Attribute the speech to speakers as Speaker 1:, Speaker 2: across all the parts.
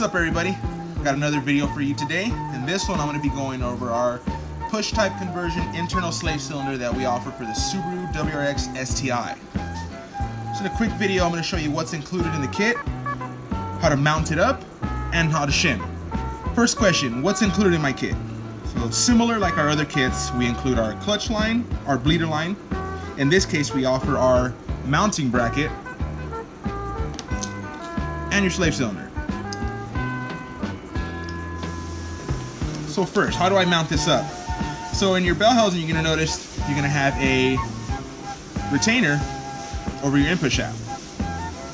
Speaker 1: up, everybody? Got another video for you today. In this one I'm going to be going over our push type conversion internal slave cylinder that we offer for the Subaru WRX STI. So in a quick video I'm going to show you what's included in the kit, how to mount it up, and how to shim. First question, what's included in my kit? So similar like our other kits, we include our clutch line, our bleeder line. In this case we offer our mounting bracket and your slave cylinder. So first, how do I mount this up? So in your bell housing, you're going to notice you're going to have a retainer over your input shaft.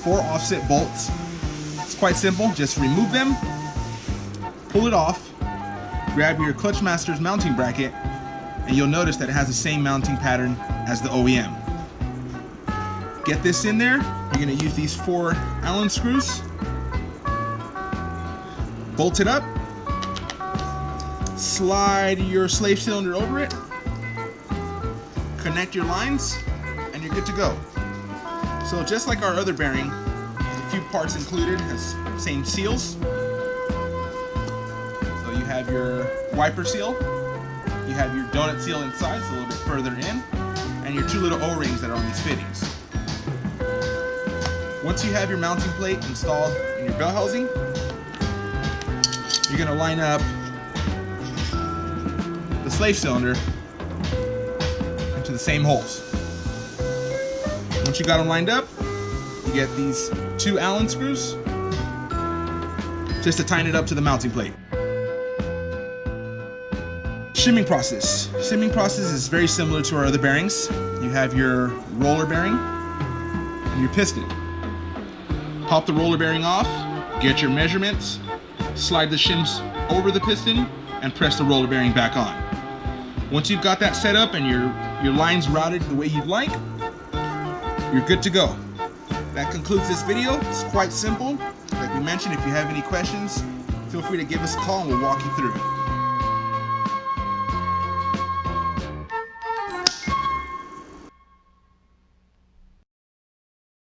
Speaker 1: 4 offset bolts. It's quite simple. Just remove them, pull it off, grab your Clutch Master's mounting bracket, and you'll notice that it has the same mounting pattern as the OEM. Get this in there. You're going to use these 4 Allen screws. Bolt it up. Slide your slave cylinder over it, connect your lines, and you're good to go. So just like our other bearing, a few parts included, has same seals. So you have your wiper seal, you have your donut seal inside, so a little bit further in, and your 2 little O-rings that are on these fittings. Once you have your mounting plate installed in your bell housing, you're going to line up the slave cylinder into the same holes. Once you got them lined up, you get these 2 Allen screws just to tighten it up to the mounting plate. Shimming process. Shimming process is very similar to our other bearings. You have your roller bearing and your piston. Pop the roller bearing off, get your measurements, slide the shims over the piston, and press the roller bearing back on. Once you've got that set up and your lines routed the way you'd like, you're good to go. That concludes this video. It's quite simple. Like we mentioned, if you have any questions, feel free to give us a call and we'll walk you through it.